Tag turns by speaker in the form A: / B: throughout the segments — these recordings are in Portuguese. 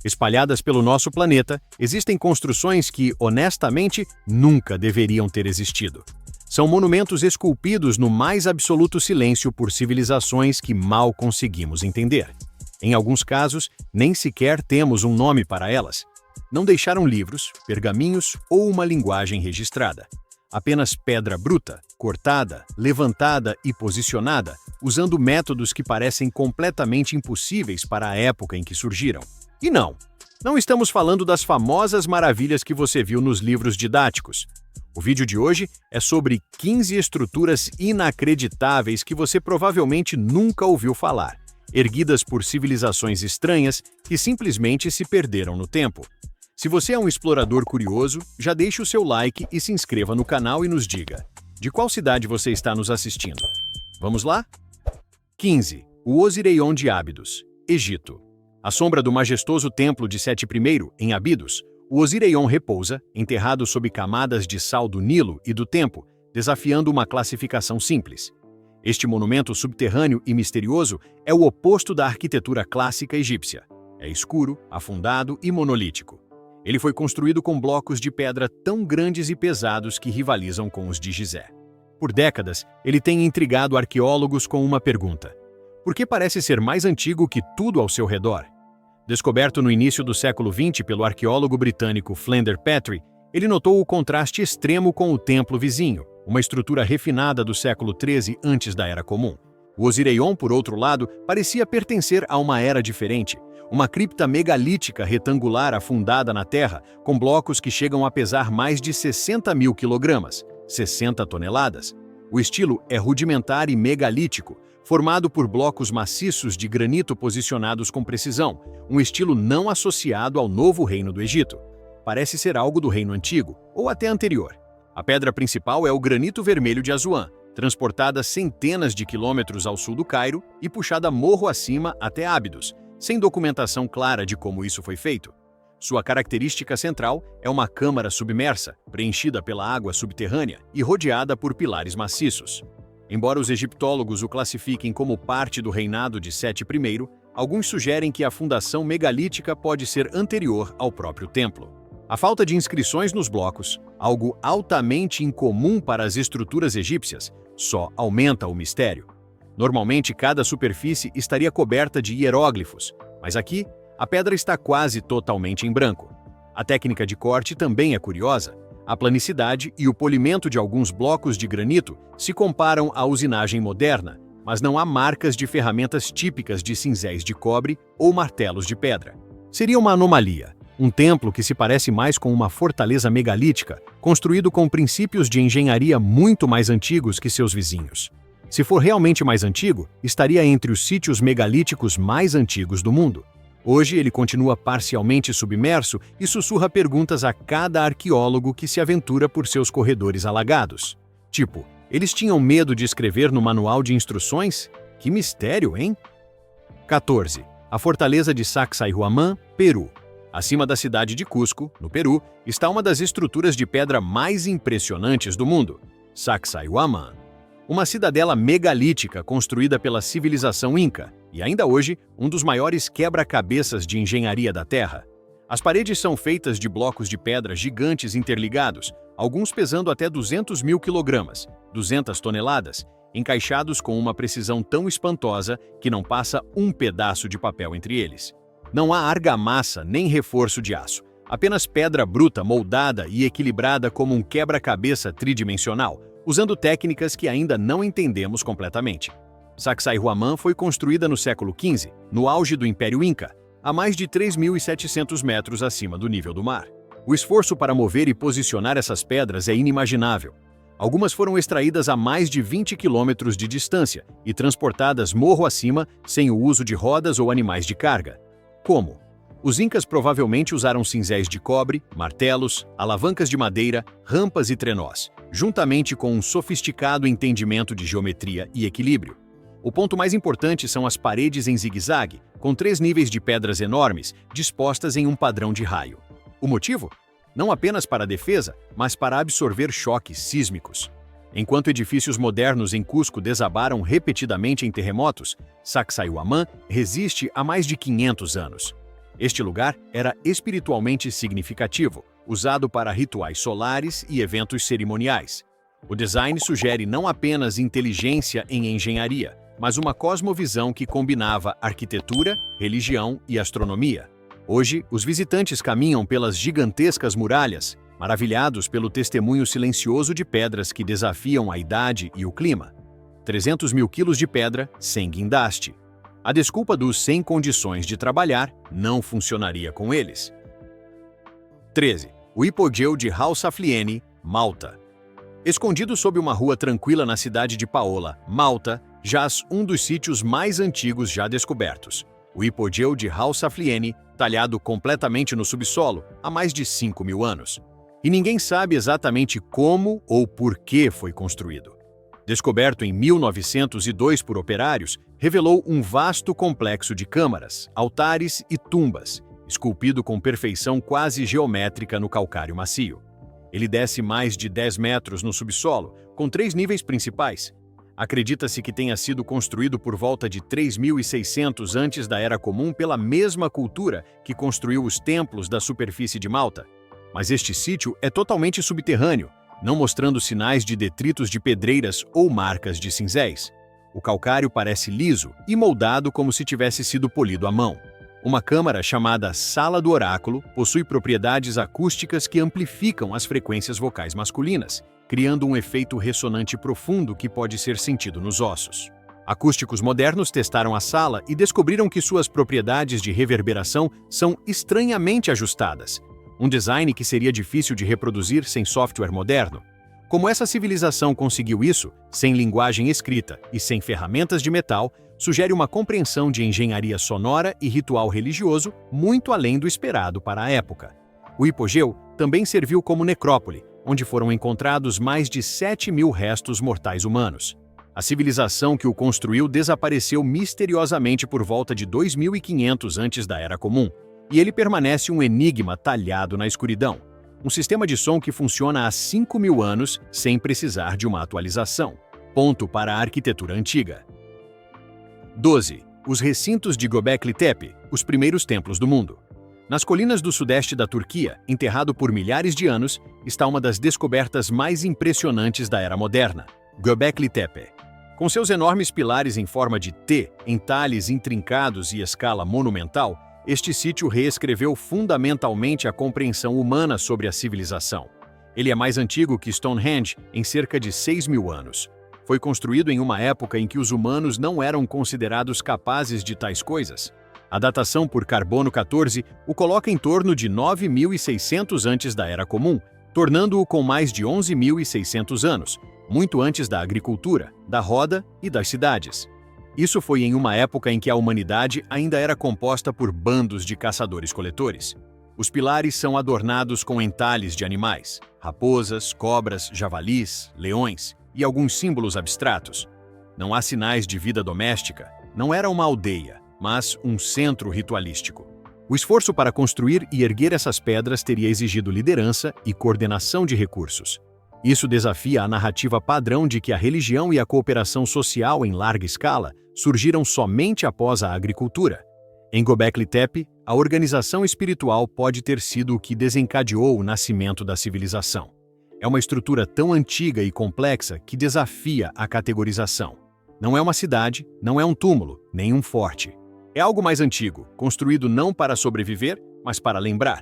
A: Espalhadas pelo nosso planeta, existem construções que, honestamente, nunca deveriam ter existido. São monumentos esculpidos no mais absoluto silêncio por civilizações que mal conseguimos entender. Em alguns casos, nem sequer temos um nome para elas. Não deixaram livros, pergaminhos ou uma linguagem registrada. Apenas pedra bruta, cortada, levantada e posicionada, usando métodos que parecem completamente impossíveis para a época em que surgiram. E não estamos falando das famosas maravilhas que você viu nos livros didáticos. O vídeo de hoje é sobre 15 estruturas inacreditáveis que você provavelmente nunca ouviu falar, erguidas por civilizações estranhas que simplesmente se perderam no tempo. Se você é um explorador curioso, já deixe o seu like e se inscreva no canal e nos diga: de qual cidade você está nos assistindo? Vamos lá? 15. O Osireion de Ábidos, Egito. À sombra do majestoso templo de Sete I, em Abidos, o Osireion repousa, enterrado sob camadas de sal do Nilo e do tempo, desafiando uma classificação simples. Este monumento subterrâneo e misterioso é o oposto da arquitetura clássica egípcia. É escuro, afundado e monolítico. Ele foi construído com blocos de pedra tão grandes e pesados que rivalizam com os de Gizé. Por décadas, ele tem intrigado arqueólogos com uma pergunta: por que parece ser mais antigo que tudo ao seu redor? Descoberto no início do século XX pelo arqueólogo britânico Flinders Petrie, ele notou o contraste extremo com o templo vizinho, uma estrutura refinada do século XIII antes da Era Comum. O Osireion, por outro lado, parecia pertencer a uma era diferente, uma cripta megalítica retangular afundada na terra, com blocos que chegam a pesar mais de 60 mil quilogramas, 60 toneladas. O estilo é rudimentar e megalítico, formado por blocos maciços de granito posicionados com precisão, um estilo não associado ao novo reino do Egito. Parece ser algo do reino antigo, ou até anterior. A pedra principal é o granito vermelho de Assuã, transportada centenas de quilômetros ao sul do Cairo e puxada morro acima até Ábidos, sem documentação clara de como isso foi feito. Sua característica central é uma câmara submersa, preenchida pela água subterrânea e rodeada por pilares maciços. Embora os egiptólogos o classifiquem como parte do reinado de Sete I, alguns sugerem que a fundação megalítica pode ser anterior ao próprio templo. A falta de inscrições nos blocos, algo altamente incomum para as estruturas egípcias, só aumenta o mistério. Normalmente, cada superfície estaria coberta de hieróglifos, mas aqui, a pedra está quase totalmente em branco. A técnica de corte também é curiosa. A planicidade e o polimento de alguns blocos de granito se comparam à usinagem moderna, mas não há marcas de ferramentas típicas de cinzéis de cobre ou martelos de pedra. Seria uma anomalia, um templo que se parece mais com uma fortaleza megalítica, construído com princípios de engenharia muito mais antigos que seus vizinhos. Se for realmente mais antigo, estaria entre os sítios megalíticos mais antigos do mundo. Hoje ele continua parcialmente submerso e sussurra perguntas a cada arqueólogo que se aventura por seus corredores alagados. Tipo, eles tinham medo de escrever no manual de instruções? Que mistério, hein? 14. A fortaleza de Sacsayhuamán, Peru. Acima da cidade de Cusco, no Peru, está uma das estruturas de pedra mais impressionantes do mundo, Sacsayhuamán. Uma cidadela megalítica construída pela civilização Inca, e ainda hoje, um dos maiores quebra-cabeças de engenharia da Terra. As paredes são feitas de blocos de pedra gigantes interligados, alguns pesando até 200 mil quilogramas, 200 toneladas, encaixados com uma precisão tão espantosa que não passa um pedaço de papel entre eles. Não há argamassa nem reforço de aço, apenas pedra bruta moldada e equilibrada como um quebra-cabeça tridimensional, usando técnicas que ainda não entendemos completamente. Sacsayhuamán foi construída no século XV, no auge do Império Inca, a mais de 3.700 metros acima do nível do mar. O esforço para mover e posicionar essas pedras é inimaginável. Algumas foram extraídas a mais de 20 quilômetros de distância e transportadas morro acima sem o uso de rodas ou animais de carga. Como? Os incas provavelmente usaram cinzéis de cobre, martelos, alavancas de madeira, rampas e trenós, juntamente com um sofisticado entendimento de geometria e equilíbrio. O ponto mais importante são as paredes em zigue-zague, com 3 níveis de pedras enormes dispostas em um padrão de raio. O motivo? Não apenas para a defesa, mas para absorver choques sísmicos. Enquanto edifícios modernos em Cusco desabaram repetidamente em terremotos, Sacsayhuamán resiste há mais de 500 anos. Este lugar era espiritualmente significativo, usado para rituais solares e eventos cerimoniais. O design sugere não apenas inteligência em engenharia, mas uma cosmovisão que combinava arquitetura, religião e astronomia. Hoje, os visitantes caminham pelas gigantescas muralhas, maravilhados pelo testemunho silencioso de pedras que desafiam a idade e o clima. 300 mil quilos de pedra sem guindaste. A desculpa dos sem condições de trabalhar não funcionaria com eles. 13. O hipogeu de Halsafliene, Malta. Escondido sob uma rua tranquila na cidade de Paola, Malta, jaz um dos sítios mais antigos já descobertos. O hipogeu de Halsafliene, talhado completamente no subsolo há mais de 5.000 anos. E ninguém sabe exatamente como ou por que foi construído. Descoberto em 1902 por operários, revelou um vasto complexo de câmaras, altares e tumbas, esculpido com perfeição quase geométrica no calcário macio. Ele desce mais de 10 metros no subsolo, com 3 níveis principais. Acredita-se que tenha sido construído por volta de 3.600 antes da Era Comum pela mesma cultura que construiu os templos da superfície de Malta. Mas este sítio é totalmente subterrâneo, não mostrando sinais de detritos de pedreiras ou marcas de cinzéis. O calcário parece liso e moldado como se tivesse sido polido à mão. Uma câmara chamada Sala do Oráculo possui propriedades acústicas que amplificam as frequências vocais masculinas, criando um efeito ressonante profundo que pode ser sentido nos ossos. Acústicos modernos testaram a sala e descobriram que suas propriedades de reverberação são estranhamente ajustadas, um design que seria difícil de reproduzir sem software moderno. Como essa civilização conseguiu isso, sem linguagem escrita e sem ferramentas de metal, sugere uma compreensão de engenharia sonora e ritual religioso muito além do esperado para a época. O hipogeu também serviu como necrópole, onde foram encontrados mais de 7.000 restos mortais humanos. A civilização que o construiu desapareceu misteriosamente por volta de 2.500 antes da Era Comum, e ele permanece um enigma talhado na escuridão. Um sistema de som que funciona há 5.000 anos sem precisar de uma atualização. Ponto para a arquitetura antiga. 12. Os recintos de Göbekli Tepe, os primeiros templos do mundo. Nas colinas do sudeste da Turquia, enterrado por milhares de anos, está uma das descobertas mais impressionantes da Era Moderna, Göbekli Tepe. Com seus enormes pilares em forma de T, entalhes intrincados e escala monumental, este sítio reescreveu fundamentalmente a compreensão humana sobre a civilização. Ele é mais antigo que Stonehenge em cerca de 6.000 anos. Foi construído em uma época em que os humanos não eram considerados capazes de tais coisas. A datação por carbono 14 o coloca em torno de 9.600 antes da Era Comum, tornando-o com mais de 11.600 anos, muito antes da agricultura, da roda e das cidades. Isso foi em uma época em que a humanidade ainda era composta por bandos de caçadores-coletores. Os pilares são adornados com entalhes de animais, raposas, cobras, javalis, leões e alguns símbolos abstratos. Não há sinais de vida doméstica, não era uma aldeia, mas um centro ritualístico. O esforço para construir e erguer essas pedras teria exigido liderança e coordenação de recursos. Isso desafia a narrativa padrão de que a religião e a cooperação social em larga escala surgiram somente após a agricultura. Em Göbekli Tepe, a organização espiritual pode ter sido o que desencadeou o nascimento da civilização. É uma estrutura tão antiga e complexa que desafia a categorização. Não é uma cidade, não é um túmulo, nem um forte. É algo mais antigo, construído não para sobreviver, mas para lembrar.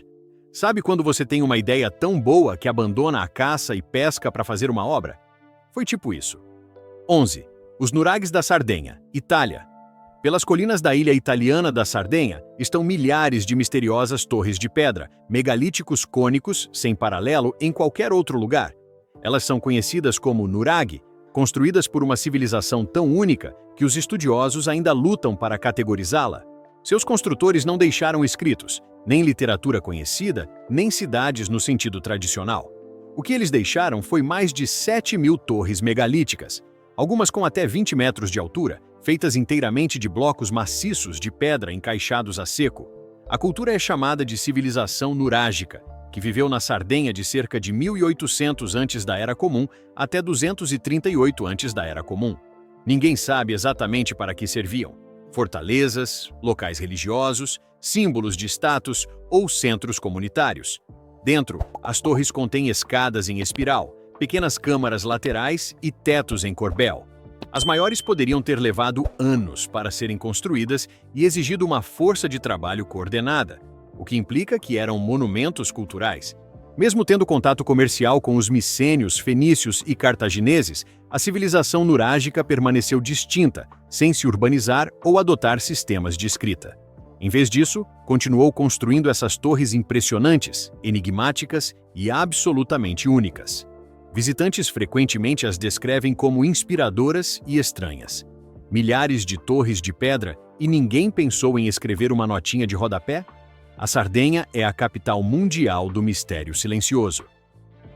A: Sabe quando você tem uma ideia tão boa que abandona a caça e pesca para fazer uma obra? Foi tipo isso. 11. Os nuragues da Sardenha, Itália. Pelas colinas da ilha italiana da Sardenha estão milhares de misteriosas torres de pedra, megalíticos cônicos, sem paralelo em qualquer outro lugar. Elas são conhecidas como nuraghe, construídas por uma civilização tão única que os estudiosos ainda lutam para categorizá-la. Seus construtores não deixaram escritos, nem literatura conhecida, nem cidades no sentido tradicional. O que eles deixaram foi mais de 7.000 torres megalíticas, algumas com até 20 metros de altura, feitas inteiramente de blocos maciços de pedra encaixados a seco. A cultura é chamada de civilização nurágica, que viveu na Sardenha de cerca de 1.800 antes da Era Comum até 238 antes da Era Comum. Ninguém sabe exatamente para que serviam. fortalezas, locais religiosos, símbolos de status ou centros comunitários. Dentro, as torres contêm escadas em espiral, pequenas câmaras laterais e tetos em corbel. As maiores poderiam ter levado anos para serem construídas e exigido uma força de trabalho coordenada, o que implica que eram monumentos culturais. Mesmo tendo contato comercial com os micênios, fenícios e cartagineses, a civilização nurágica permaneceu distinta, sem se urbanizar ou adotar sistemas de escrita. Em vez disso, continuou construindo essas torres impressionantes, enigmáticas e absolutamente únicas. Visitantes frequentemente as descrevem como inspiradoras e estranhas. Milhares de torres de pedra e ninguém pensou em escrever uma notinha de rodapé? A Sardenha é a capital mundial do mistério silencioso.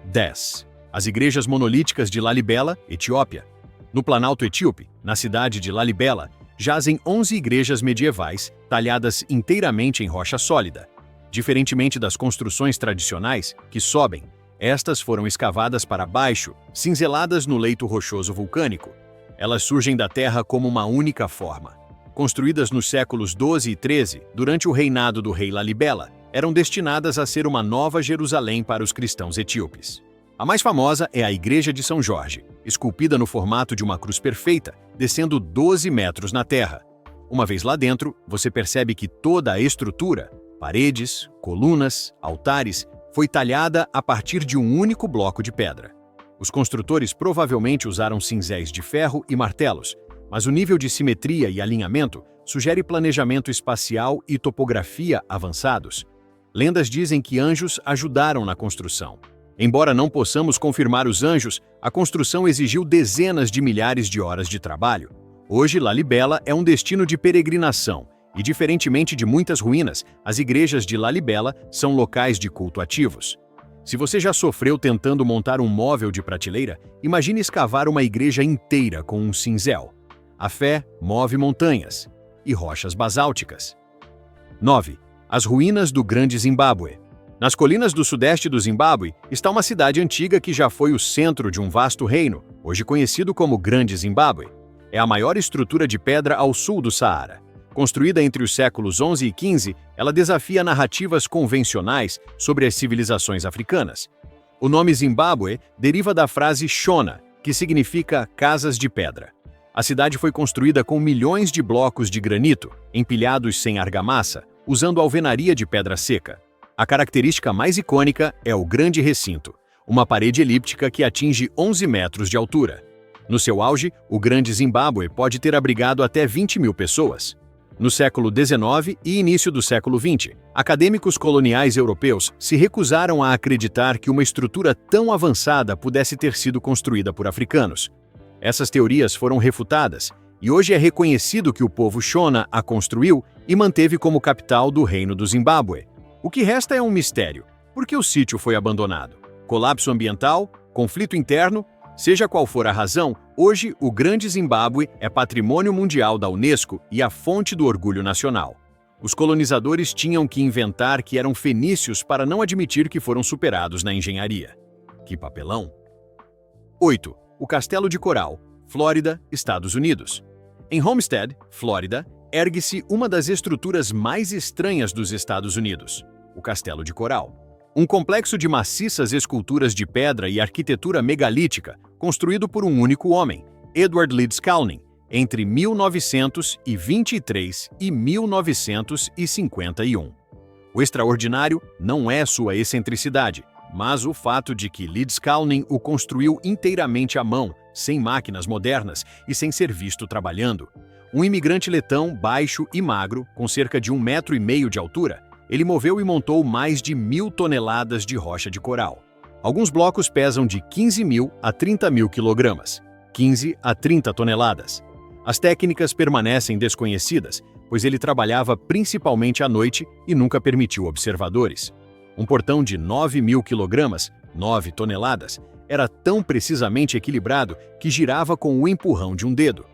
A: 10. As igrejas monolíticas de Lalibela, Etiópia. No Planalto Etíope, na cidade de Lalibela, jazem 11 igrejas medievais talhadas inteiramente em rocha sólida. Diferentemente das construções tradicionais, que sobem, estas foram escavadas para baixo, cinzeladas no leito rochoso vulcânico. Elas surgem da terra como uma única forma. Construídas nos séculos 12 e 13, durante o reinado do rei Lalibela, eram destinadas a ser uma nova Jerusalém para os cristãos etíopes. A mais famosa é a Igreja de São Jorge, esculpida no formato de uma cruz perfeita, descendo 12 metros na terra. Uma vez lá dentro, você percebe que toda a estrutura, paredes, colunas, altares, foi talhada a partir de um único bloco de pedra. Os construtores provavelmente usaram cinzéis de ferro e martelos, mas o nível de simetria e alinhamento sugere planejamento espacial e topografia avançados. Lendas dizem que anjos ajudaram na construção. Embora não possamos confirmar os anjos, a construção exigiu dezenas de milhares de horas de trabalho. Hoje, Lalibela é um destino de peregrinação, e diferentemente de muitas ruínas, as igrejas de Lalibela são locais de culto ativos. Se você já sofreu tentando montar um móvel de prateleira, imagine escavar uma igreja inteira com um cinzel. A fé move montanhas e rochas basálticas. 9. As ruínas do Grande Zimbábue. Nas colinas do sudeste do Zimbábue está uma cidade antiga que já foi o centro de um vasto reino, hoje conhecido como Grande Zimbábue. É a maior estrutura de pedra ao sul do Saara. Construída entre os séculos 11 e 15, ela desafia narrativas convencionais sobre as civilizações africanas. O nome Zimbábue deriva da frase Shona, que significa casas de pedra. A cidade foi construída com milhões de blocos de granito, empilhados sem argamassa, usando alvenaria de pedra seca. A característica mais icônica é o Grande Recinto, uma parede elíptica que atinge 11 metros de altura. No seu auge, o Grande Zimbábue pode ter abrigado até 20 mil pessoas. No século XIX e início do século XX, acadêmicos coloniais europeus se recusaram a acreditar que uma estrutura tão avançada pudesse ter sido construída por africanos. Essas teorias foram refutadas, e hoje é reconhecido que o povo Shona a construiu e manteve como capital do Reino do Zimbábue. O que resta é um mistério. Por que o sítio foi abandonado? Colapso ambiental? Conflito interno? Seja qual for a razão, hoje o Grande Zimbábue é patrimônio mundial da Unesco e a fonte do orgulho nacional. Os colonizadores tinham que inventar que eram fenícios para não admitir que foram superados na engenharia. Que papelão! 8. O Castelo de Coral, Flórida, Estados Unidos. Em Homestead, Flórida, ergue-se uma das estruturas mais estranhas dos Estados Unidos, o Castelo de Coral. Um complexo de maciças esculturas de pedra e arquitetura megalítica, construído por um único homem, Edward Leedskalnin, entre 1923 e 1951. O extraordinário não é sua excentricidade, mas o fato de que Leedskalnin o construiu inteiramente à mão, sem máquinas modernas e sem ser visto trabalhando. Um imigrante letão baixo e magro, com cerca de 1,5 metro de altura, ele moveu e montou mais de 1.000 toneladas de rocha de coral. Alguns blocos pesam de 15.000 a 30.000 quilogramas, 15 a 30 toneladas. As técnicas permanecem desconhecidas, pois ele trabalhava principalmente à noite e nunca permitiu observadores. Um portão de 9.000 quilogramas, 9 toneladas, era tão precisamente equilibrado que girava com o empurrão de um dedo.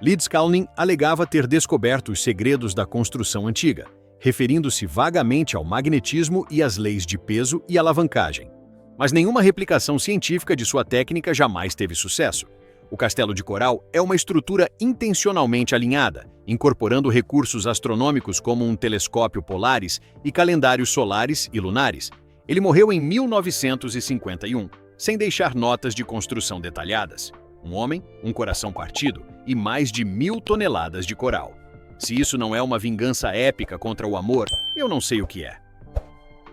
A: Leedskalnin alegava ter descoberto os segredos da construção antiga, referindo-se vagamente ao magnetismo e às leis de peso e alavancagem. Mas nenhuma replicação científica de sua técnica jamais teve sucesso. O Castelo de Coral é uma estrutura intencionalmente alinhada, incorporando recursos astronômicos como um telescópio Polaris e calendários solares e lunares. Ele morreu em 1951, sem deixar notas de construção detalhadas. Um homem, um coração partido e mais de 1.000 toneladas de coral. Se isso não é uma vingança épica contra o amor, eu não sei o que é.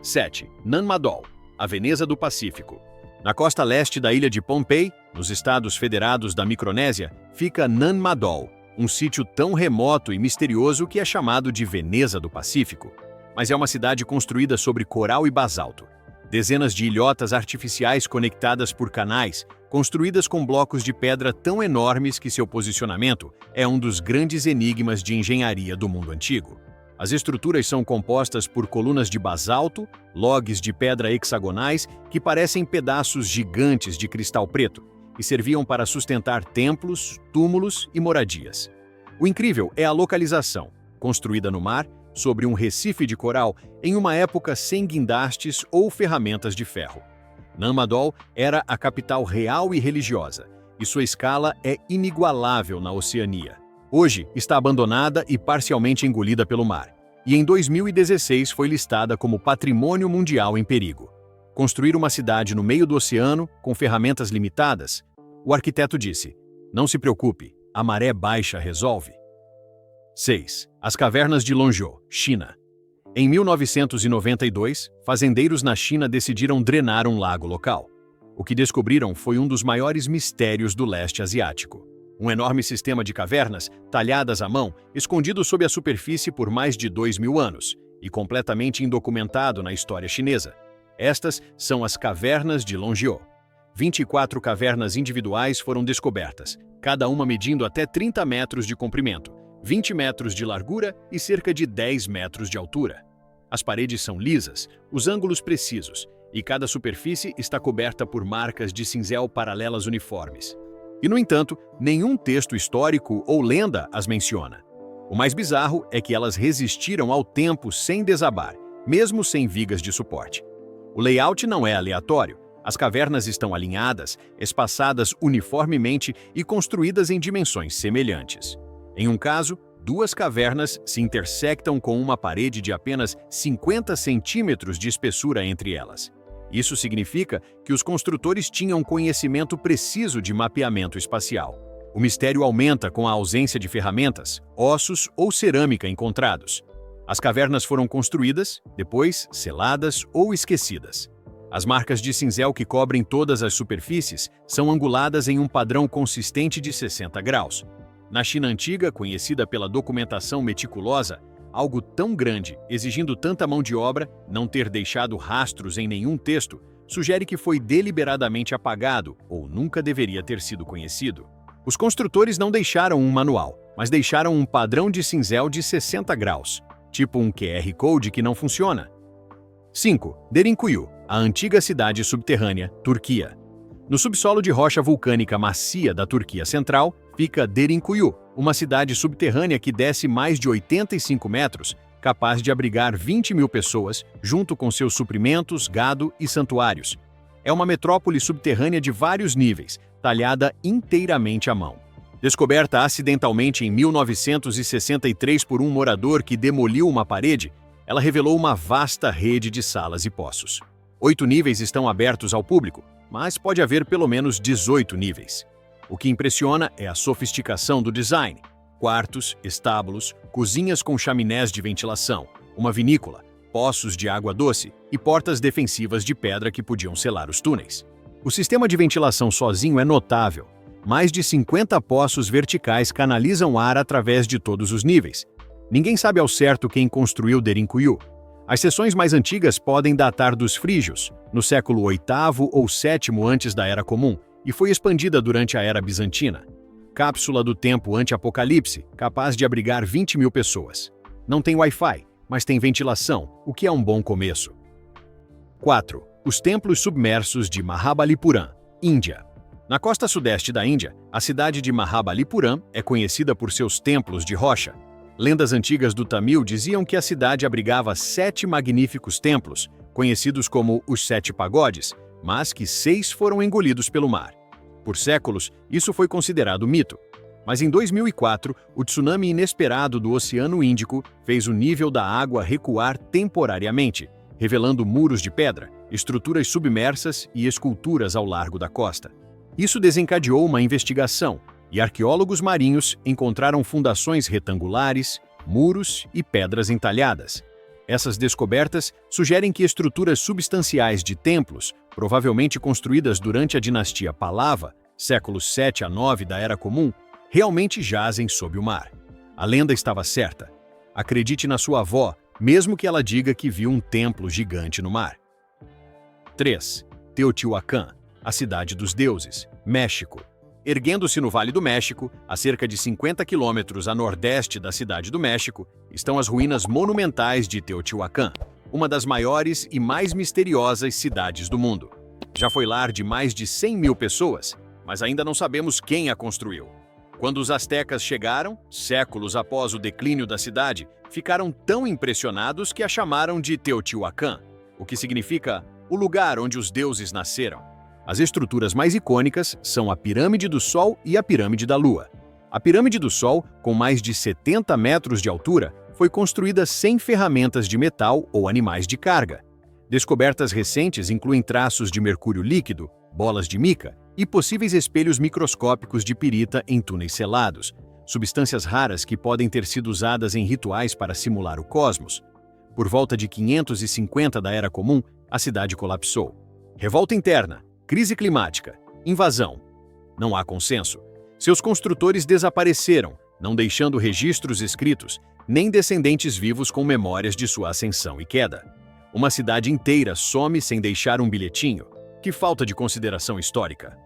A: 7. Nan Madol, a Veneza do Pacífico. Na costa leste da ilha de Pohnpei, nos Estados Federados da Micronésia, fica Nan Madol, um sítio tão remoto e misterioso que é chamado de Veneza do Pacífico. Mas é uma cidade construída sobre coral e basalto. Dezenas de ilhotas artificiais conectadas por canais, construídas com blocos de pedra tão enormes que seu posicionamento é um dos grandes enigmas de engenharia do mundo antigo. As estruturas são compostas por colunas de basalto, logs de pedra hexagonais que parecem pedaços gigantes de cristal preto e serviam para sustentar templos, túmulos e moradias. O incrível é a localização, construída no mar, sobre um recife de coral em uma época sem guindastes ou ferramentas de ferro. Nan Madol era a capital real e religiosa, e sua escala é inigualável na Oceania. Hoje está abandonada e parcialmente engolida pelo mar, e em 2016 foi listada como Patrimônio Mundial em Perigo. Construir uma cidade no meio do oceano, com ferramentas limitadas? O arquiteto disse: "Não se preocupe, a maré baixa resolve." 6. As Cavernas de Longzhou, China. Em 1992, fazendeiros na China decidiram drenar um lago local. O que descobriram foi um dos maiores mistérios do leste asiático. Um enorme sistema de cavernas, talhadas à mão, escondido sob a superfície por mais de 2.000 anos, e completamente indocumentado na história chinesa. Estas são as Cavernas de Longzhou. 24 cavernas individuais foram descobertas, cada uma medindo até 30 metros de comprimento, 20 metros de largura e cerca de 10 metros de altura. As paredes são lisas, os ângulos precisos, e cada superfície está coberta por marcas de cinzel paralelas uniformes. E, no entanto, nenhum texto histórico ou lenda as menciona. O mais bizarro é que elas resistiram ao tempo sem desabar, mesmo sem vigas de suporte. O layout não é aleatório. As cavernas estão alinhadas, espaçadas uniformemente e construídas em dimensões semelhantes. Em um caso, 2 cavernas se intersectam com uma parede de apenas 50 centímetros de espessura entre elas. Isso significa que os construtores tinham conhecimento preciso de mapeamento espacial. O mistério aumenta com a ausência de ferramentas, ossos ou cerâmica encontrados. As cavernas foram construídas, depois seladas ou esquecidas. As marcas de cinzel que cobrem todas as superfícies são anguladas em um padrão consistente de 60 graus. Na China antiga, conhecida pela documentação meticulosa, algo tão grande, exigindo tanta mão de obra, não ter deixado rastros em nenhum texto, sugere que foi deliberadamente apagado ou nunca deveria ter sido conhecido. Os construtores não deixaram um manual, mas deixaram um padrão de cinzel de 60 graus, tipo um QR Code que não funciona. 5. Derinkuyu, a antiga cidade subterrânea, Turquia. No subsolo de rocha vulcânica macia da Turquia Central, fica Derinkuyu, uma cidade subterrânea que desce mais de 85 metros, capaz de abrigar 20.000 pessoas, junto com seus suprimentos, gado e santuários. É uma metrópole subterrânea de vários níveis, talhada inteiramente à mão. Descoberta acidentalmente em 1963 por um morador que demoliu uma parede, ela revelou uma vasta rede de salas e poços. 8 níveis estão abertos ao público, mas pode haver pelo menos 18 níveis. O que impressiona é a sofisticação do design. Quartos, estábulos, cozinhas com chaminés de ventilação, uma vinícola, poços de água doce e portas defensivas de pedra que podiam selar os túneis. O sistema de ventilação sozinho é notável. Mais de 50 poços verticais canalizam ar através de todos os níveis. Ninguém sabe ao certo quem construiu Derinkuyu. As seções mais antigas podem datar dos frígios, no século VIII ou VII antes da Era Comum, e foi expandida durante a Era Bizantina. Cápsula do tempo anti-apocalipse, capaz de abrigar 20.000 pessoas. Não tem Wi-Fi, mas tem ventilação, o que é um bom começo. 4. Os templos submersos de Mahabalipuram, Índia. Na costa sudeste da Índia, a cidade de Mahabalipuram é conhecida por seus templos de rocha. Lendas antigas do Tamil diziam que a cidade abrigava 7 magníficos templos, conhecidos como os 7 pagodes, mas que 6 foram engolidos pelo mar. Por séculos, isso foi considerado mito. Mas em 2004, o tsunami inesperado do Oceano Índico fez o nível da água recuar temporariamente, revelando muros de pedra, estruturas submersas e esculturas ao largo da costa. Isso desencadeou uma investigação, e arqueólogos marinhos encontraram fundações retangulares, muros e pedras entalhadas. Essas descobertas sugerem que estruturas substanciais de templos, provavelmente construídas durante a dinastia Pallava, séculos 7 a 9 da Era Comum, realmente jazem sob o mar. A lenda estava certa. Acredite na sua avó, mesmo que ela diga que viu um templo gigante no mar. 3. Teotihuacan, a cidade dos deuses, México. Erguendo-se no Vale do México, a cerca de 50 quilômetros a nordeste da Cidade do México, estão as ruínas monumentais de Teotihuacan, uma das maiores e mais misteriosas cidades do mundo. Já foi lar de mais de 100 mil pessoas, mas ainda não sabemos quem a construiu. Quando os astecas chegaram, séculos após o declínio da cidade, ficaram tão impressionados que a chamaram de Teotihuacan, o que significa o lugar onde os deuses nasceram. As estruturas mais icônicas são a Pirâmide do Sol e a Pirâmide da Lua. A Pirâmide do Sol, com mais de 70 metros de altura, foi construída sem ferramentas de metal ou animais de carga. Descobertas recentes incluem traços de mercúrio líquido, bolas de mica e possíveis espelhos microscópicos de pirita em túneis selados, substâncias raras que podem ter sido usadas em rituais para simular o cosmos. Por volta de 550 da Era Comum, a cidade colapsou. Revolta interna, crise climática, invasão. Não há consenso. Seus construtores desapareceram, não deixando registros escritos, nem descendentes vivos com memórias de sua ascensão e queda. Uma cidade inteira some sem deixar um bilhetinho. Que falta de consideração histórica.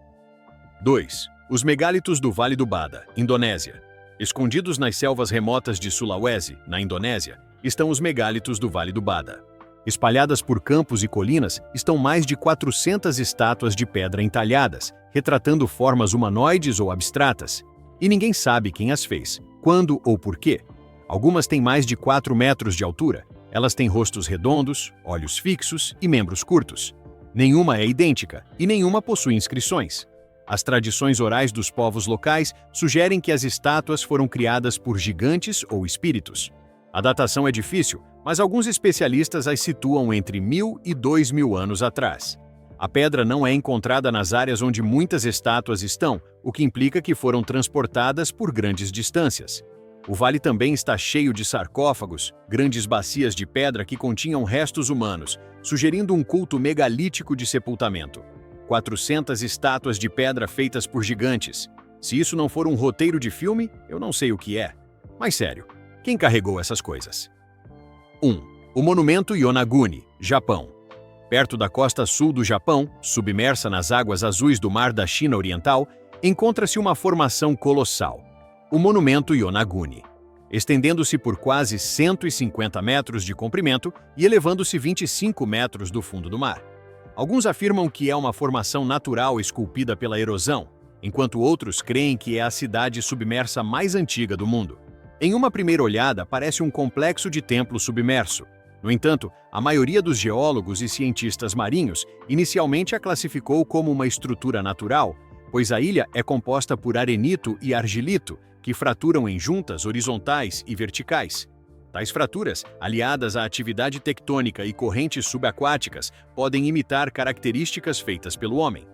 A: 2. Os megálitos do Vale do Bada, Indonésia. Escondidos nas selvas remotas de Sulawesi, na Indonésia, estão os megálitos do Vale do Bada. Espalhadas por campos e colinas estão mais de 400 estátuas de pedra entalhadas, retratando formas humanoides ou abstratas. E ninguém sabe quem as fez, quando ou por quê. Algumas têm mais de 4 metros de altura. Elas têm rostos redondos, olhos fixos e membros curtos. Nenhuma é idêntica e nenhuma possui inscrições. As tradições orais dos povos locais sugerem que as estátuas foram criadas por gigantes ou espíritos. A datação é difícil, mas alguns especialistas as situam entre 1000 e 2000 anos atrás. A pedra não é encontrada nas áreas onde muitas estátuas estão, o que implica que foram transportadas por grandes distâncias. O vale também está cheio de sarcófagos, grandes bacias de pedra que continham restos humanos, sugerindo um culto megalítico de sepultamento. 400 estátuas de pedra feitas por gigantes. Se isso não for um roteiro de filme, eu não sei o que é. Mas sério, quem carregou essas coisas? 1. O Monumento Yonaguni, Japão. Perto da costa sul do Japão, submersa nas águas azuis do Mar da China Oriental, encontra-se uma formação colossal, o Monumento Yonaguni, estendendo-se por quase 150 metros de comprimento e elevando-se 25 metros do fundo do mar. Alguns afirmam que é uma formação natural esculpida pela erosão, enquanto outros creem que é a cidade submersa mais antiga do mundo. Em uma primeira olhada, parece um complexo de templo submerso. No entanto, a maioria dos geólogos e cientistas marinhos inicialmente a classificou como uma estrutura natural, pois a ilha é composta por arenito e argilito, que fraturam em juntas horizontais e verticais. Tais fraturas, aliadas à atividade tectônica e correntes subaquáticas, podem imitar características feitas pelo homem.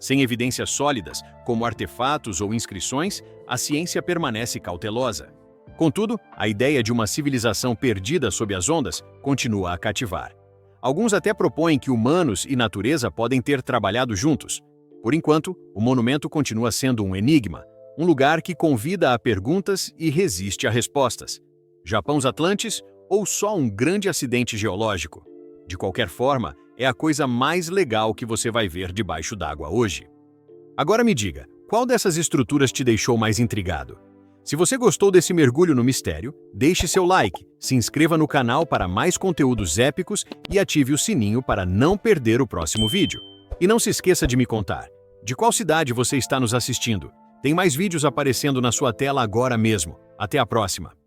A: Sem evidências sólidas, como artefatos ou inscrições, a ciência permanece cautelosa. Contudo, a ideia de uma civilização perdida sob as ondas continua a cativar. Alguns até propõem que humanos e natureza podem ter trabalhado juntos. Por enquanto, o monumento continua sendo um enigma, um lugar que convida a perguntas e resiste a respostas. Japãos Atlantes ou só um grande acidente geológico? De qualquer forma, é a coisa mais legal que você vai ver debaixo d'água hoje. Agora me diga, qual dessas estruturas te deixou mais intrigado? Se você gostou desse mergulho no mistério, deixe seu like, se inscreva no canal para mais conteúdos épicos e ative o sininho para não perder o próximo vídeo. E não se esqueça de me contar, de qual cidade você está nos assistindo? Tem mais vídeos aparecendo na sua tela agora mesmo. Até a próxima!